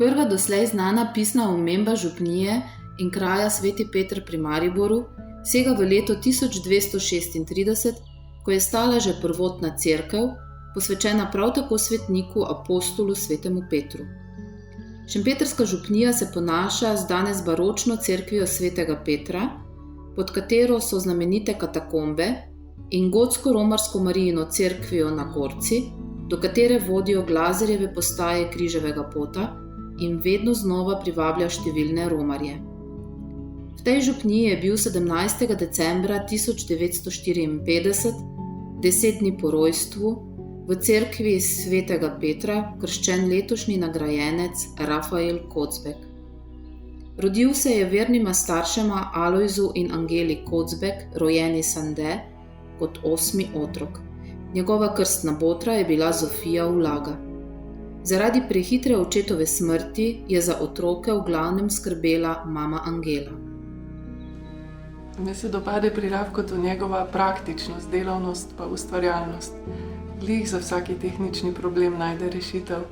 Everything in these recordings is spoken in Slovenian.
Prva doslej znana pisna omemba župnije in kraja Sveti Peter pri Mariboru sega v leto 1236, ko je stala že prvotna cerkev, posvečena prav tako svetniku apostolu svetemu Petru. Šempetrska župnija se ponaša z danes baročno cerkvijo svetega Petra, pod katero so znamenite katakombe, in gotsko-romarsko Marijino cerkvijo na Gorci, do katere vodijo Glazerjeve postaje križevega pota in vedno znova privablja številne romarje. V tej župniji je bil 17. decembra 1954, 10 dni po rojstvu, v cerkvi svetega Petra krščen letošnji nagrajenec Rafael Kocbek. Rodil se je vernima staršema Alojzu in Angeli Kocbek, rojeni Sande, kot 8. otrok. Njegova krstna botra je bila Zofija Ulaga. Zaradi prehitre očetove smrti je za otroke v glavnem skrbela mama Angela. Mi se dopade pri Ravkotu njegova praktičnost, delavnost pa ustvarjalnost. Glih za vsaki tehnični problem najde rešitev.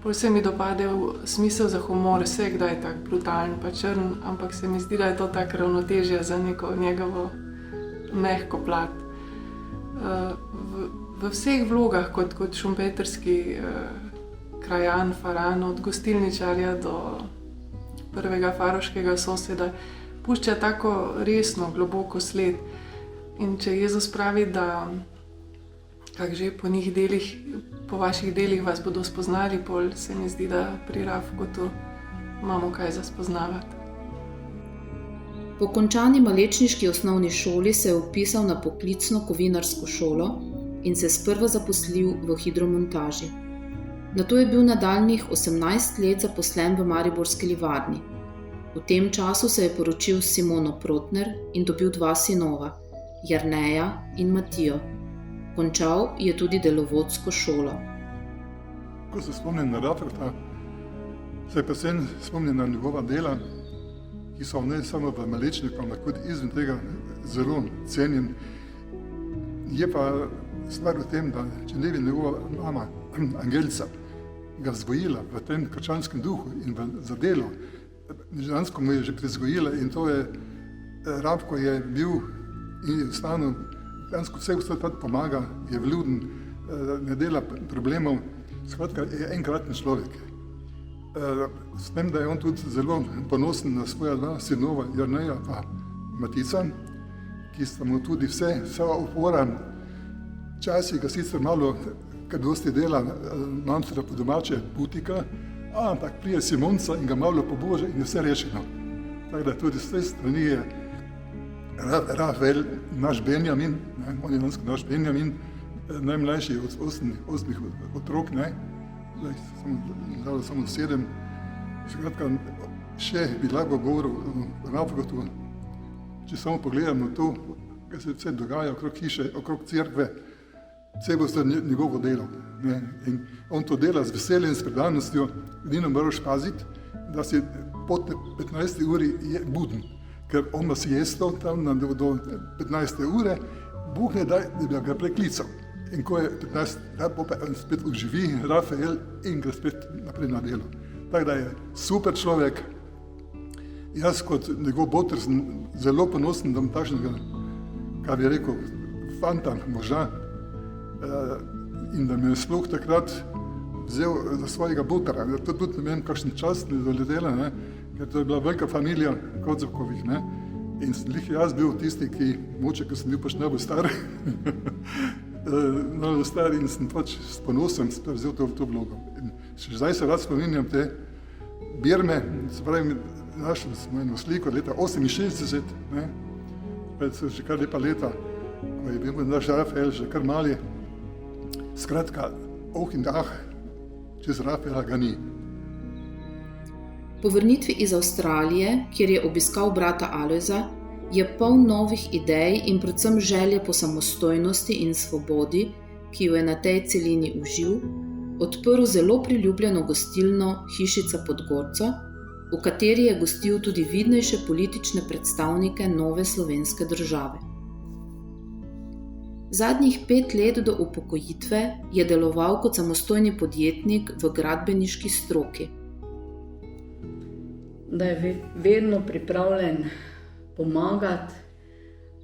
Pol se mi dopade smisel za humor, vse kdaj je tak brutalen pa črn, ampak se mi zdi, da je to tak ravnotežje za neko njegovo mehko plat. V vseh vlogah kot šempetrski krajan, faran, od gostilničarja do prvega faroškega soseda, pušča tako resno, globoko sled. In če Jezus pravi, da po vaših delih vas bodo spoznali, pol se mi zdi, da pri Ravkotu imamo kaj za spoznavati. Po končani malečniški osnovni šoli se je vpisal na poklicno kovinarsko šolo in se sprva zaposlil v hidromontaži. Nato je bil nadaljnjih 18 let zaposlen v mariborski livarni. V tem času se je poročil s Simono Protner in dobil 2 sinova, Jerneja in Matijo. Končal je tudi delovodsko šolo. Ko se spomnim na Ravkota, se predvsem spomnim na njegova dela, ki so ne samo v Malečniku, ampak tudi izven tega zelo cenjen. Je pa stvar v tem, da če ne bi njegova mama Angelica ga vzgojila v tem krščanskem duhu in za delo, dejansko mu je že privzgojila, in to je, Ravko je bil in je stano, dejansko vse pomaga, je vljuden, ne dela problemov, skratka je enkratni človek. S tem, da je on tudi zelo ponosen na svoja 2 sinova, Jerneja pa Matica, ki sta mu tudi vsa opora. Včasih ga sicer malo, kad dosti dela, mamstra po domače putika, ampak prije Simonca in ga malo pobože in je vse rešeno. Tako da tudi s te strani je Rafael naš Benjamin, on je naš Benjamin, najmlajši od 8 otrok, zdaj samo 7. Skratka, še bi lahko govoril o Ravkotu, če samo pogledamo to, kaj se vse dogaja okrog hiše, okrog cerkve, vse bo se njegovo delo. In on to dela z veseljem, s predanostjo, edino moraš paziti, da si po 15. uri je buden, ker on ima siesto tam do 15. ure, Bog ne daj, da bi ga preklical. In ko je 15, on spet oživi, Rafael, in gre spet naprej na delo. Tako da je super človek. Jaz kot njegov boter sem zelo ponosen, da imam takšnega, kar bi rekel, fanta, moža, in da me je sploh takrat vzel za svojega botera. To tudi ne vem, kakšen čas mi doletela, ker to je bila velika familija Kocbekovih. In jaz bil tisti, ki, moče, ker sem bil pač najbolj star, in sem pač s ponosom vzel to vlogo. In še zdaj se rad spominjam te Birme, se pravi, našli smo eno sliko leta 68, so že kar lepa leta, ko je bil naš Rafael že kar mali. Skratka, in čez Rafaela ga ni. Po vrnitvi iz Avstralije, kjer je obiskal brata Alojza, je poln novih idej in predvsem želje po samostojnosti in svobodi, ki jo je na tej celini uživ, odprl zelo priljubljeno gostilno Hišica pod Gorco, v kateri je gostil tudi vidnejše politične predstavnike nove slovenske države. Zadnjih 5 let do upokojitve je deloval kot samostojni podjetnik v gradbeniški stroki. da je vedno pripravljen pomagati.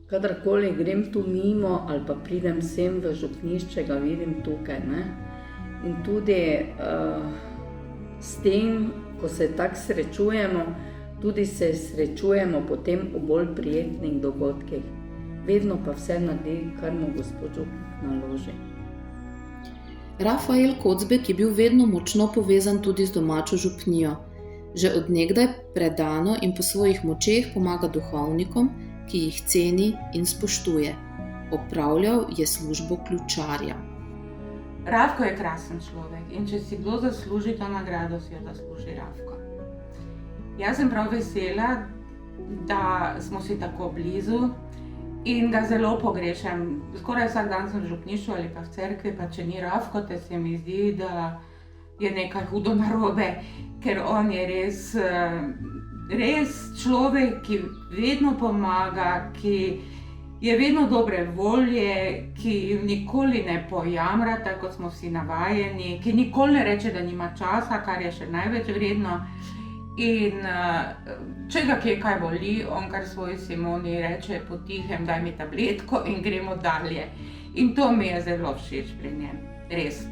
Kadarkoli grem tu mimo ali pa pridem sem v župnišče, ga vidim tukaj, ne. In tudi s tem, ko se tako srečujemo, tudi se srečujemo potem v bolj prijetnih dogodkih. Vedno pa vse naredi, kar mu gospod župnik naloži. Rafael Kocbek je bil vedno močno povezan tudi z domačo župnijo. Že od nekdaj predano in po svojih močeh pomaga duhovnikom, ki jih ceni in spoštuje. Opravljal je službo ključarja. Rafko je krasen človek in če si kdo zasluži to nagrado, si jo zasluži Rafko. Jaz sem prav vesela, da smo si tako blizu in ga zelo pogrešam. Skoraj vsak dan sem v župnišču ali pa v cerkvi, pa če ni Rafko, te se mi zdi, da je nekaj hudo narobe, ker on je res človek, ki vedno pomaga, ki je vedno dobre volje, ki nikoli ne pojamra, tako kot smo vsi navajeni, ki nikoli ne reče, da nima časa, kar je še največ vredno. In če ga kje kaj boli, on kar svoji Simoni reče potihem, daj mi tabletko in gremo dalje. In to mi je zelo všeč pri njem, res.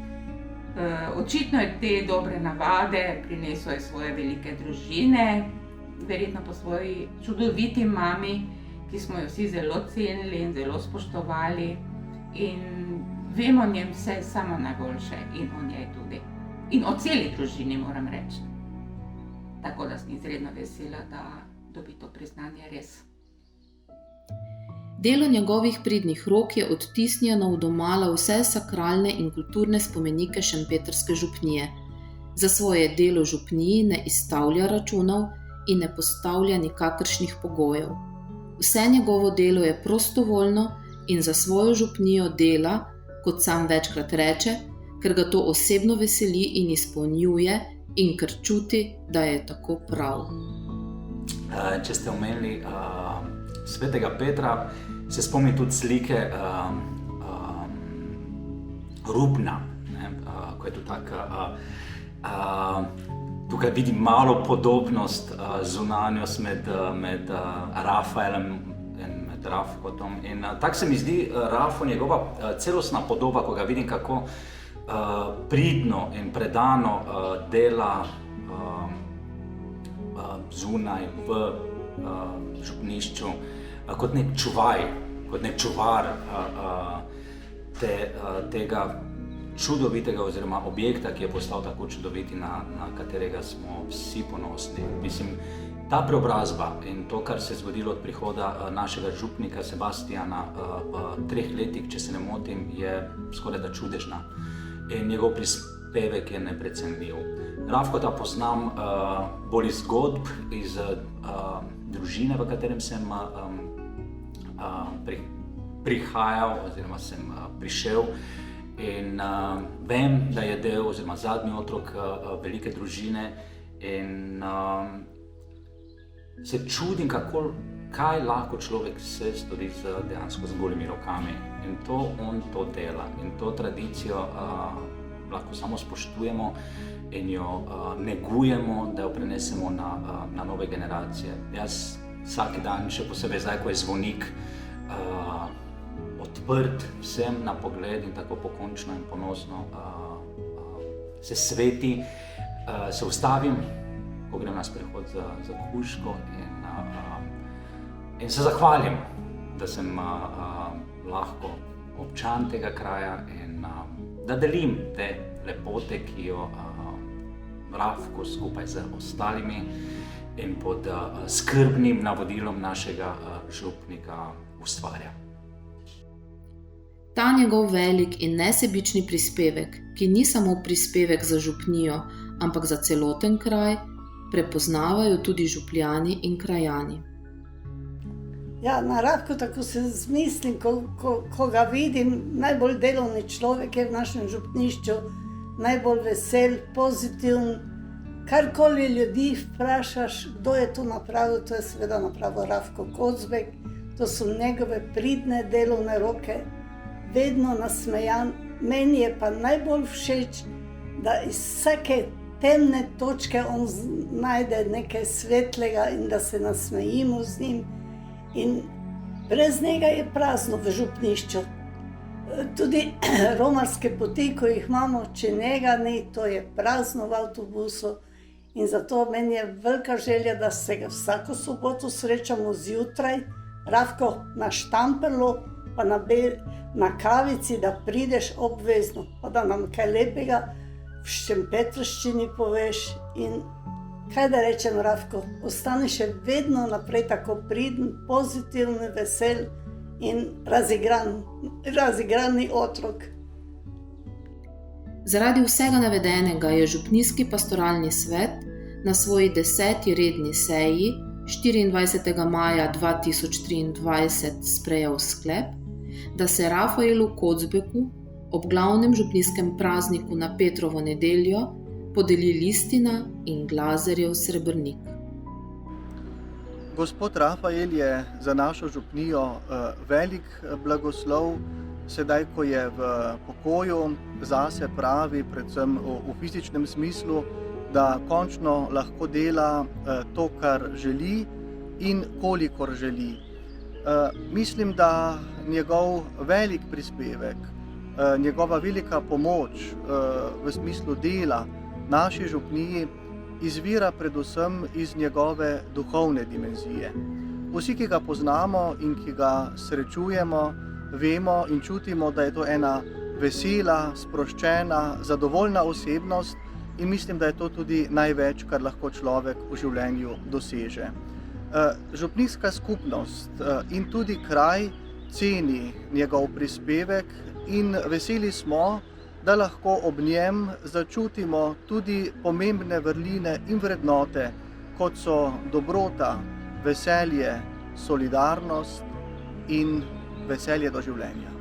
Očitno je te dobre navade prinesel iz svoje velike družine, verjetno po svoji čudoviti mami, ki smo jo vsi zelo cenili in zelo spoštovali. In vemo o njem vse samo najboljše in o njej tudi. In o celi družini, moram reči. Tako da sem izredno vesela, da dobi to priznanje res. Delo njegovih pridnih rok je odtisnjeno v domala vse sakralne in kulturne spomenike šempetrske župnije. Za svoje delo župniji ne izstavlja računov in ne postavlja nikakršnih pogojev. Vse njegovo delo je prostovoljno in za svojo župnijo dela, kot sam večkrat reče, ker ga to osebno veseli in izpolnjuje in ker čuti, da je tako prav. Če ste omenili svetega Petra, se spomni tudi slike Rupna, ko je tu tako. Tukaj vidim malo podobnost, zunanjost med Rafaelem in med Rafkotom. In tako se mi zdi Rafo, njegova celostna podoba, ko ga vidim, kako pridno in predano dela zunaj v župnišču, kot nek čuvaj, kot nek čuvar tega čudovitega oziroma objekta, ki je postal tako čudoviti, na katerega smo vsi ponosni. Mislim, ta preobrazba in to, kar se je zgodilo od prihoda našega župnika Sebastijana v 3 letih, če se ne motim, je skoraj da čudežna. In njegov prispevek je neprecenljiv. Rafkota poznam bolj iz zgodb, iz družine, v katerem sem prihajal oziroma sem prišel. In vem, da je del oziroma zadnji otrok velike družine in se čudim, kaj lahko človek se stori dejansko z golimi rokami. In to on to dela in to tradicijo lahko samo spoštujemo in jo negujemo, da jo prenesemo na nove generacije. Jaz vsak dan, še posebej zdaj, ko je zvonik odprt vsem na pogled in tako pokončno in ponosno se sveti, se ustavim, ko grem na sprehod za kužko in se zahvalim, da sem lahko občan tega kraja in da delim te lepote, ki jo Rafko skupaj z ostalimi in pod skrbnim navodilom našega župnika ustvarja. Ta njegov velik in nesebični prispevek, ki ni samo prispevek za župnijo, ampak za celoten kraj, prepoznavajo tudi župljani in krajani. Ja, na Rafko tako se zmislim, ko ga vidim, najbolj delovni človek je v našem župnišču, najbolj vesel, pozitiven. Karkoli ljudi vprašaš, kdo je to napravil, to je seveda napravil Rafko Kocbek, to so njegove pridne delovne roke, vedno nasmejan. Meni je pa najbolj všeč, da iz vsake temne točke on najde nekaj svetlega in da se nasmejimo z njim. In brez njega je prazno v župnišču. Tudi romarske poti, ko jih imamo, če njega ni, to je prazno v avtobusu. In zato meni je velika želja, da se ga vsako soboto srečamo zjutraj, Rafko na štamperlu, pa na kavici, da prideš obvezno, pa da nam kaj lepega v šempetrščini poveš. In kaj da rečem, Rafko, ostani še vedno naprej tako priden, pozitiven, vesel in razigrani otrok. Zaradi vsega navedenega je Župnijski pastoralni svet na svoji 10. redni seji 24. maja 2023 sprejel sklep, da se Rafaelu Kocbeku ob glavnem župnijskem prazniku na Petrovo nedeljo podeli listina in Glazerjev srebrnik. Gospod Rafael je za našo župnijo velik blagoslov, sedaj, ko je v pokoju, zase pravi, predvsem v fizičnem smislu, da končno lahko dela to, kar želi in kolikor želi. Mislim, da njegov velik prispevek, njegova velika pomoč v smislu dela naši župniji izvira predvsem iz njegove duhovne dimenzije. Vsi, ki ga poznamo in ki ga srečujemo, vemo in čutimo, da je to ena vesela, sproščena, zadovoljna osebnost in mislim, da je to tudi največ, kar lahko človek v življenju doseže. Župnijska skupnost in tudi kraj ceni njegov prispevek in veseli smo, da lahko ob njem začutimo tudi pomembne vrline in vrednote, kot so dobrota, veselje, solidarnost in veselje do življenja.